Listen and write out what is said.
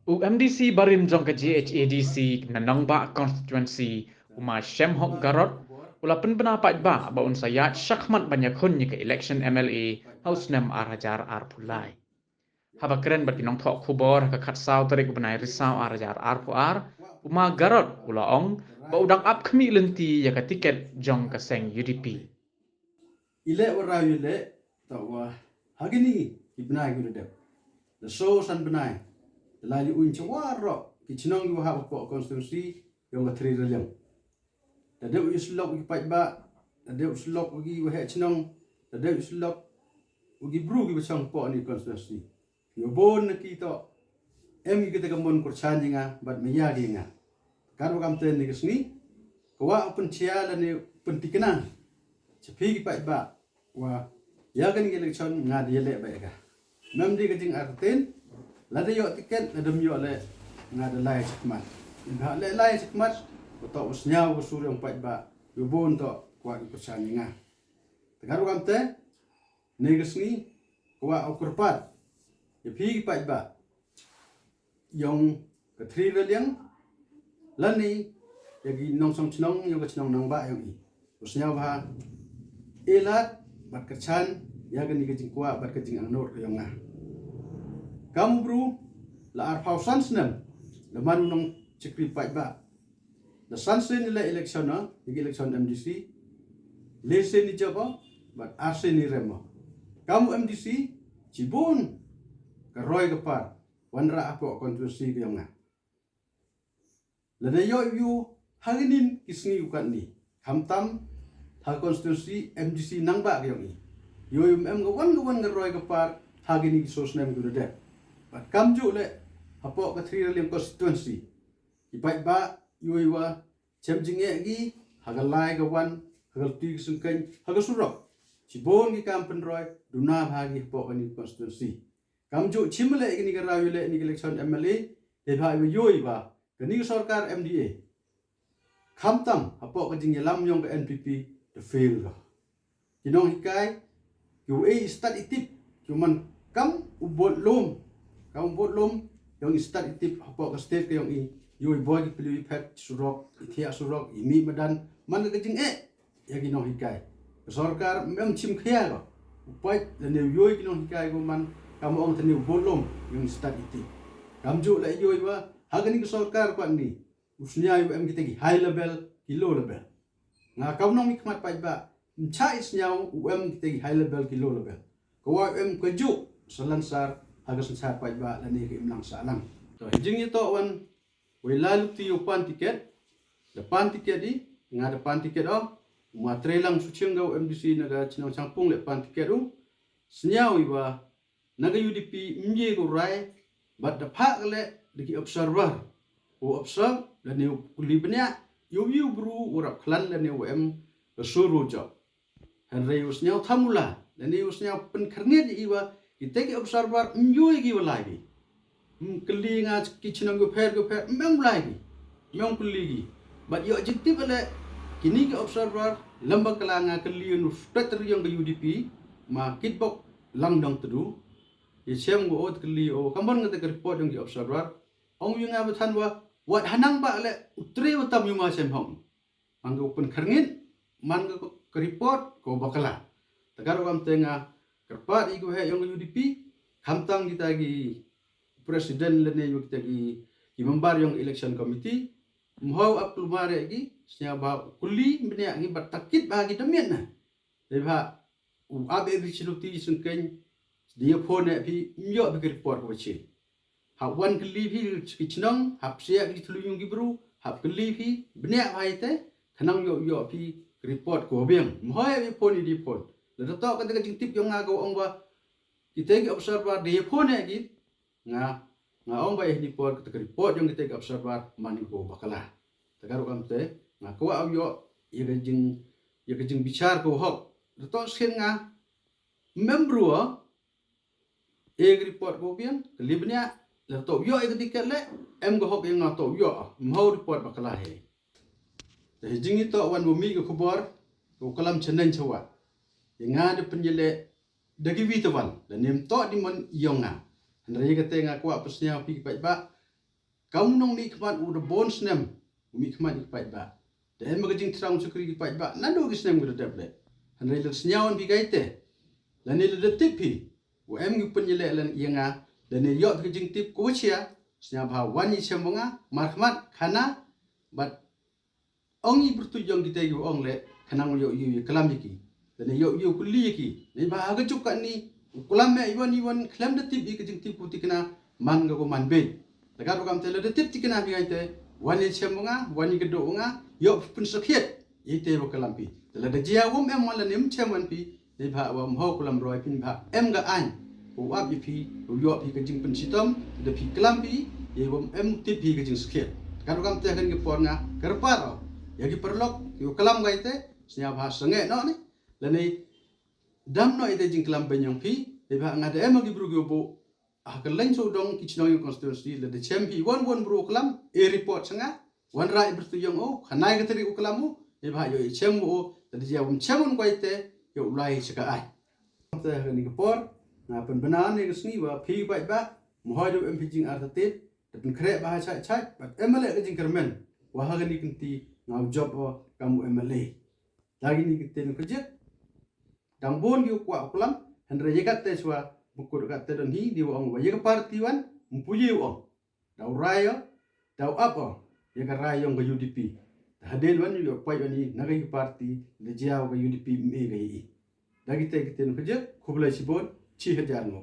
UMDC Barim Jong ke GHADC Nanangba constituency Uma Shem Hok Garot ulapan pendapat ba baun sayat syakmat banyak hun ke election MLA House Nem Arajar Arpulai. Haba keren bagi nong thok kubor ke kat saw tarik benai risau Arajar Arpuar Uma Garot ulaong ba udang ap kemi lenti ya ke tiket jong ke seng UDP. Ile wara ile tawa hagini ibnai gudep. The so san benai. Lali unca waro kichinong yu ha po konstitusi yung katri relyang. Dade uslok gi pajba, dade uslok gi wahe chinong, dade uslok ugi bru gi besang po ni konstitusi. Yo bon kita em kita kambon kurchan nga bad meya gi nga. Karo kam ten ni gesni kwa open chia la ni pentikena. Cepi gi pajba wa ya kan gi election nga dia le ba ka. Mem di kajing arten lada yo tiket lada yo le ngada lai sikmat ngah le lai sikmat to usnya usur yang pat ba yubun to kwa ikusan nga tegaru kamte negesni kwa ukurpat ye pi pat ba yong ketri leliang lani yagi nong song chnong yo ka chnong nang ba yong i usnya ba elat bat kerchan yagan ni kajing kwa bat kajing angnor yong nga kamu bro la arpau sansnem la manunong cikri pajba la sansen la election na igi election MDC lese ni jaba but arse ni remo kamu MDC cibun karoy kapar wanra apo konstitusi kayong nga la dayo yu hanginin kisngi ukan ni hamtam ha konstitusi MDC nangba kayong i yo em gawan karoy kapar hagini kisosnem gudade But kamju le hapo katri lim constituency ipai ba yuiwa chemjinge gi hagalai gawan hagal ti sungken hagal surok cibon gi kampen roy duna bagi hapo ni constituency kamju chimle gi ni garawile ni election MLA e ba yuiwa gani sarkar MDA khamtam hapo ka jing lam yong ka NPP the fail ga kinong hikai yu e stat itip cuman kam ubot lom kaum botlom yang start itip apa ke state ke yang i yoi boy ki pili pet surok ithia surok imi madan man ke jing ya gi no hikai sarkar mem chim khia go upai le ne yoi ki no hikai go man kam ong thani botlom yang start itip kam ju la yoi ba hagani ke sarkar kwa ni usnya yu em kitegi high level ki low level nga kam no mikmat pa ba cha isnyau um kitegi high level ki low level ko wa em ko ju salansar hagas sa pajba lani ke imlang salang to jing ito wan we lalu ti upan tiket depan tiket di nga depan tiket matre lang sucheng gau MDC naga chinong changpung le pan tiket senyau iba naga UDP mje go rai bat da phak le diki observer o observe lani kulibnya yu bru urap klan lani em suru jo henry usnyau thamula lani usnyau pen kernget iba kita ki observer mjui ki walagi kelinga kichinang go pher mem lagi mem kuligi but yo jikti bale kini ki observer lamba kalanga keliun stater yang ke UDP ma kitbok langdang tedu ye chem go ot keli o kamon ngate ke report yang ki observer ong yunga bathan wa wat hanang ba le utre utam yunga sem hong manggo pen kharngin man go ke report ko bakala tagar kam tenga kerpat iku he yang UDP kamtang kita gi presiden lene yu kita gi member yang election committee mau ap lumare gi sia ba kuli benya gi batakit bagi demian na deba u abe bi chiluti sungken dia phone pi myo bi report ko chi ha wan kli bi kichnong hap sia gi tulung gi bru hap kli bi benya haite khanang yo pi report ko beng mau bi phone di phone lalu tahu ketika jintip yang ngaku orang bah kita ke observer dia phone lagi ong bah ini port ketika report yang kita ke observer mani ko bakalah tegaru kam te ngaku au yo ya kejing bicar ko hok lalu sen membru report ko biang kelibnya lalu yo ketika le em go hok yang ngatu yo mau report bakalah he jing itu wan bumi ke kubur ko kalam chenen chawa yang ada penjele dagi vitawan dan nem to di mon yonga Andrei kata ngaku apa senya pi pai ba kaum nong mi kmat u de bon snem mi kmat ipai ba de ma gajing trang sukri ipai ba nando gisnem gu de ble han re snyawan bi gaite lan ni de tipi u em gu penjele lan yanga dan ni yo gajing tip ko chia snya ba wani chemonga markmat khana bat ongi bertujung kita yu ong le kanang yo yu kelam yiki dan yo kuli yiki ni ba ga cuk ni kulam me iwan kelam de tip gajing tip ku tikna man ga ko man be daga kam tele de tip tikna bi gaite wani chemonga wani gedo nga yo pun sakhiet ite bo kelampi tele de jia wom em wala nim chemon pi ni ba wa ho kulam roi pin ba em ga an u ab pi u yo pi gajing pun sitom de pi kelampi ye wom em tip pi gajing sakhiet daga kam te kan ge por nga kerparo yagi perlok yu kelam gaite snya ba senge no ni lani dam no ite jing kelam benyong pi de ba ngade em gi bru bo keleng so dong kichnong yu constituency le de champi won bru kelam e report sanga wan rai bertuyong o khanai gateri u kelamu e ba yo chem o de dia chemun gaite yo lai sika ai te ni por na pen benan ni sni ba pi ba mo do em jing artatit de pen kre ba chai but emale ke jing kermen wa ha ni kinti ngau job o kamu emale lagi ni kiten kerja dang bon yu kwa kulam hendra yekat te swa bukur kat te don hi di ong wa yek parti wan mpuyi ong dau rayo dau apa yek rayo ng UDP hadel wan yu pai ani nagai parti de jiao ga UDP me ga yi lagi te kiten kerja kublai sibon 6000 ngo